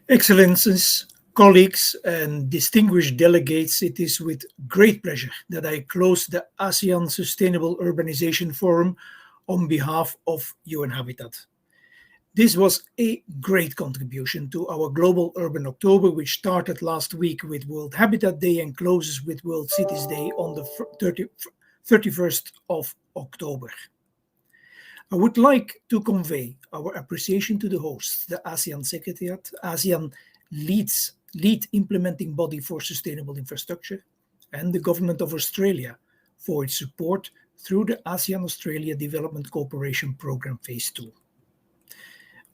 Excellencies, colleagues, and distinguished delegates, it is with great pleasure that I close the ASEAN Sustainable Urbanization Forum on behalf of UN Habitat. This was a great contribution to our Global Urban October, which started last week with World Habitat Day and closes with World Cities Day on the 31st of October. I would like to convey our appreciation to the hosts, the ASEAN Secretariat, ASEAN lead implementing body for sustainable infrastructure, and the Government of Australia for its support through the ASEAN-Australia Development Cooperation Programme Phase 2.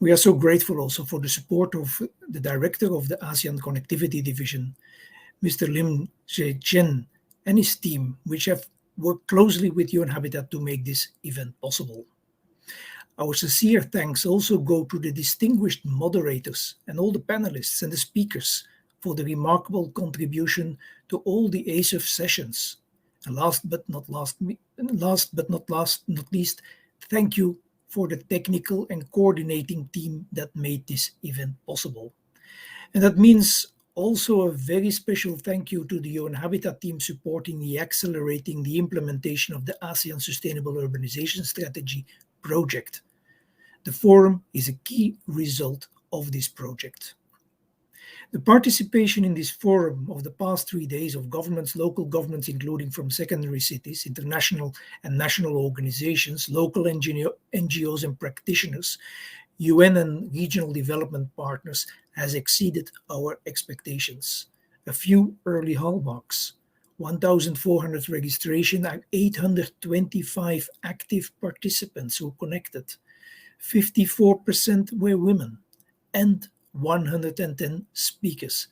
We are so grateful also for the support of the Director of the ASEAN Connectivity Division, Mr. Lim Zhe-chen, and his team, which have worked closely with UN Habitat to make this event possible. Our sincere thanks also go to the distinguished moderators and all the panelists and the speakers for the remarkable contribution to all the ASEF sessions. And last but not least, thank you for the technical and coordinating team that made this event possible. And that means also a very special thank you to the UN Habitat team supporting the accelerating the implementation of the ASEAN Sustainable Urbanization Strategy project. The forum is a key result of this project. The participation in this forum of the past 3 days of governments, local governments, including from secondary cities, international and national organizations, local NGOs and practitioners, UN and regional development partners has exceeded our expectations. A few early hallmarks: 1,400 registration and 825 active participants who connected. 54% were women, and 110 speakers.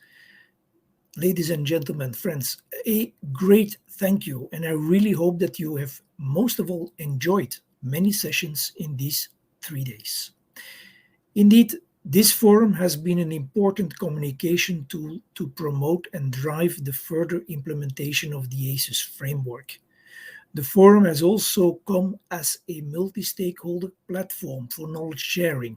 Ladies and gentlemen, friends, a great thank you, and I really hope that you have most of all enjoyed many sessions in these 3 days. Indeed, this forum has been an important communication tool to promote and drive the further implementation of the ACES framework. The forum has also come as a multi-stakeholder platform for knowledge sharing.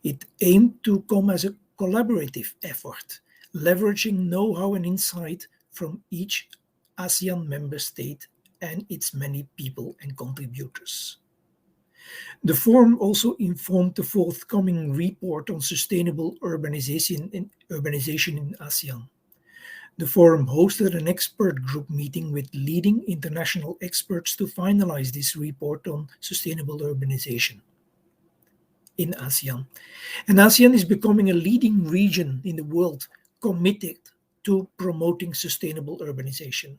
It aimed to come as a collaborative effort, leveraging know-how and insight from each ASEAN member state and its many people and contributors. The forum also informed the forthcoming report on sustainable urbanization in ASEAN. The forum hosted an expert group meeting with leading international experts to finalize this report on sustainable urbanization in ASEAN. And ASEAN is becoming a leading region in the world committed to promoting sustainable urbanization.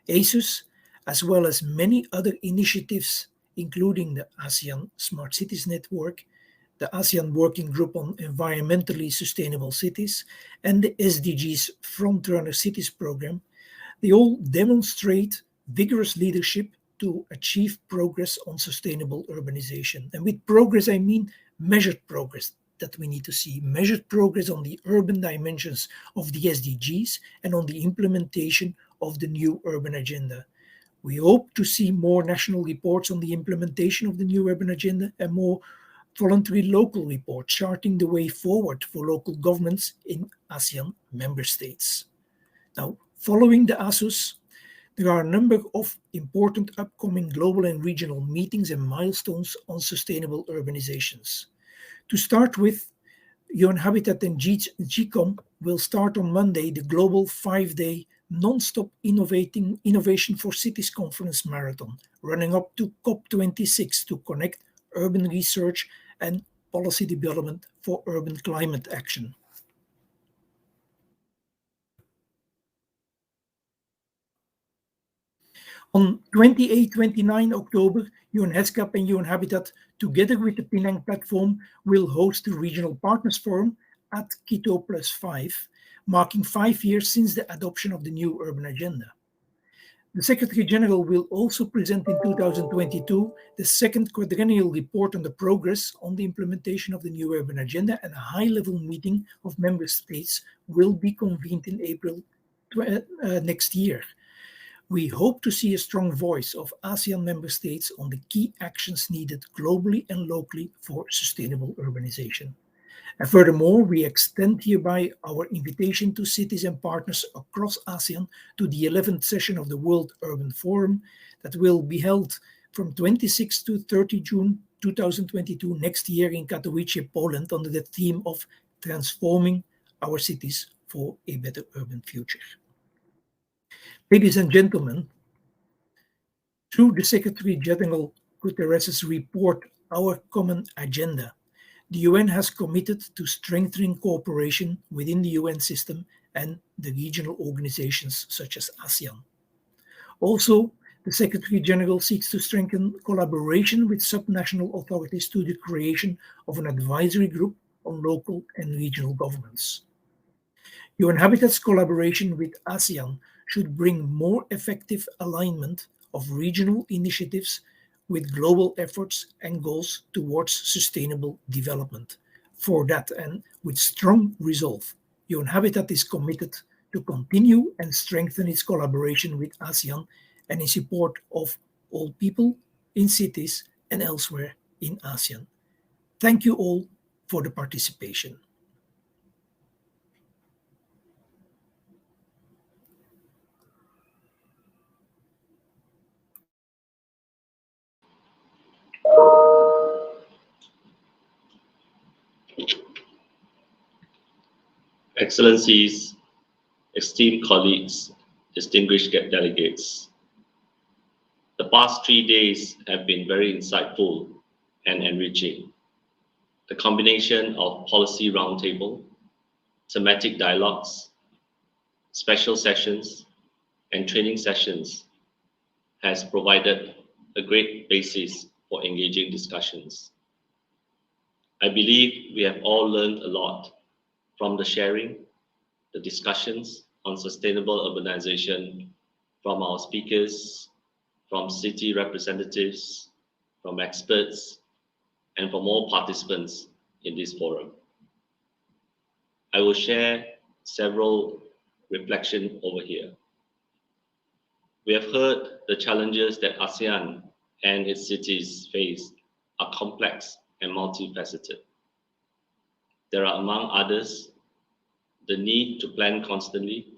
ASUS, as well as many other initiatives, including the ASEAN Smart Cities Network, the ASEAN Working Group on Environmentally Sustainable Cities, and the SDGs Frontrunner Cities Program, they all demonstrate vigorous leadership to achieve progress on sustainable urbanization. And with progress, I mean measured progress that we need to see, measured progress on the urban dimensions of the SDGs and on the implementation of the new urban agenda. We hope to see more national reports on the implementation of the new urban agenda and more voluntary local reports charting the way forward for local governments in ASEAN member states. Now, following the ASUS, there are a number of important upcoming global and regional meetings and milestones on sustainable urbanizations. To start with, UN Habitat and GCOM will start on Monday the global 5-day non-stop Innovation for Cities Conference Marathon, running up to COP26 to connect urban research and policy development for urban climate action. On 28-29 October, UNHESCAP and UN Habitat, together with the Penang platform, will host the Regional Partners Forum at Quito +5, marking 5 years since the adoption of the new urban agenda. The Secretary General will also present in 2022 the second quadrennial report on the progress on the implementation of the new urban agenda, and a high-level meeting of member states will be convened in April next year. We hope to see a strong voice of ASEAN member states on the key actions needed globally and locally for sustainable urbanization. And furthermore, we extend hereby our invitation to cities and partners across ASEAN to the 11th session of the World Urban Forum that will be held from 26 to 30 June 2022 next year in Katowice, Poland, under the theme of Transforming Our Cities for a Better Urban Future. Ladies and gentlemen, through the Secretary General Guterres' report, Our Common Agenda, the UN has committed to strengthening cooperation within the UN system and the regional organizations such as ASEAN. Also, the Secretary General seeks to strengthen collaboration with subnational authorities through the creation of an advisory group on local and regional governments. UN Habitat's collaboration with ASEAN should bring more effective alignment of regional initiatives with global efforts and goals towards sustainable development. For that, and with strong resolve, UN Habitat is committed to continue and strengthen its collaboration with ASEAN and in support of all people in cities and elsewhere in ASEAN. Thank you all for the participation. Excellencies, esteemed colleagues, distinguished delegates, the past 3 days have been very insightful and enriching. The combination of policy roundtable, thematic dialogues, special sessions, and training sessions has provided a great basis for engaging discussions. I believe we have all learned a lot from the sharing, the discussions on sustainable urbanization from our speakers, from city representatives, from experts, and from all participants in this forum. I will share several reflections over here. We have heard the challenges that ASEAN and its cities face are complex and multifaceted. There are, among others, the need to plan constantly,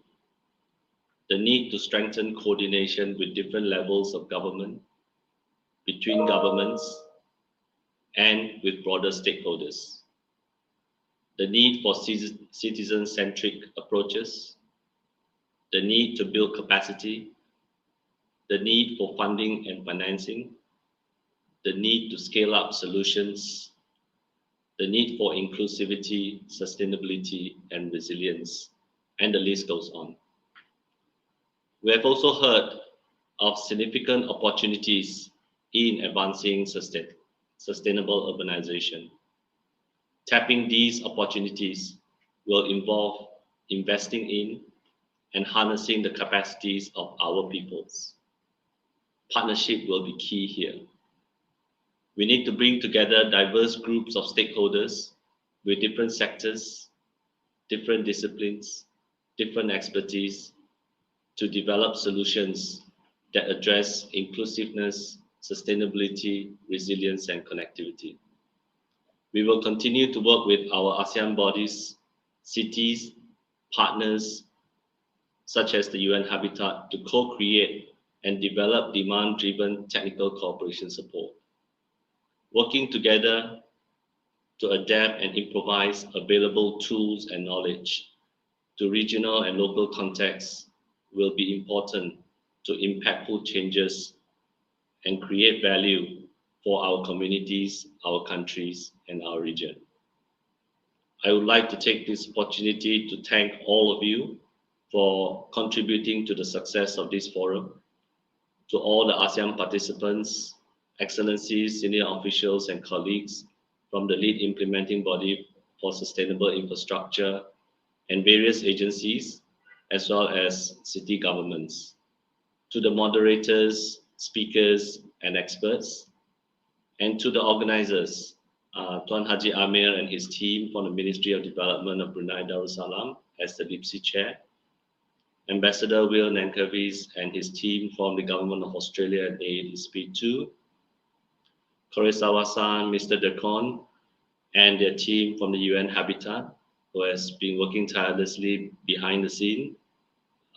the need to strengthen coordination with different levels of government, between governments, and with broader stakeholders, the need for citizen-centric approaches, the need to build capacity, the need for funding and financing, the need to scale up solutions, the need for inclusivity, sustainability, and resilience, and the list goes on. We have also heard of significant opportunities in advancing sustainable urbanization. Tapping these opportunities will involve investing in and harnessing the capacities of our peoples. Partnership will be key here. We need to bring together diverse groups of stakeholders with different sectors, different disciplines, different expertise to develop solutions that address inclusiveness, sustainability, resilience, and connectivity. We will continue to work with our ASEAN bodies, cities, partners, such as the UN Habitat, to co-create and develop demand-driven technical cooperation support. Working together to adapt and improvise available tools and knowledge to regional and local contexts will be important to impactful changes and create value for our communities, our countries, and our region. I would like to take this opportunity to thank all of you for contributing to the success of this forum, to all the ASEAN participants, excellencies, senior officials, and colleagues from the lead implementing body for sustainable infrastructure and various agencies, as well as city governments, to the moderators, speakers, and experts, and to the organizers, Tuan Haji Amir and his team from the Ministry of Development of Brunei Darussalam as the DIPSI chair, Ambassador Will Nankervis and his team from the Government of Australia and AID Speed 2, Koresawa-san, Mr. Dekon, and their team from the UN Habitat, who has been working tirelessly behind the scene.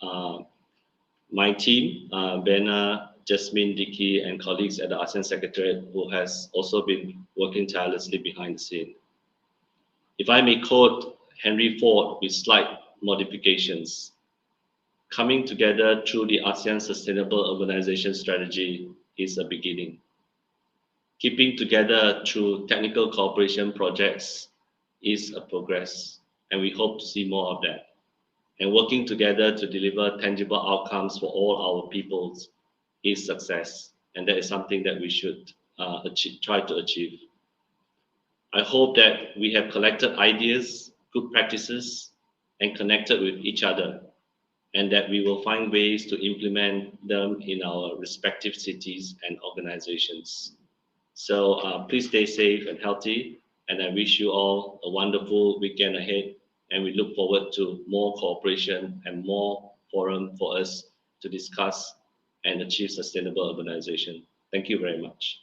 Uh, my team, Bena, Jasmine, Dicky, and colleagues at the ASEAN Secretariat, who has also been working tirelessly behind the scene. If I may quote Henry Ford with slight modifications, coming together through the ASEAN Sustainable Urbanization Strategy is a beginning. Keeping together through technical cooperation projects is a progress, and we hope to see more of that. And working together to deliver tangible outcomes for all our peoples is success, and that is something that we should try to achieve. I hope that we have collected ideas, good practices, and connected with each other, and that we will find ways to implement them in our respective cities and organizations. So please stay safe and healthy, and I wish you all a wonderful weekend ahead. And we look forward to more cooperation and more forum for us to discuss and achieve sustainable urbanization. Thank you very much.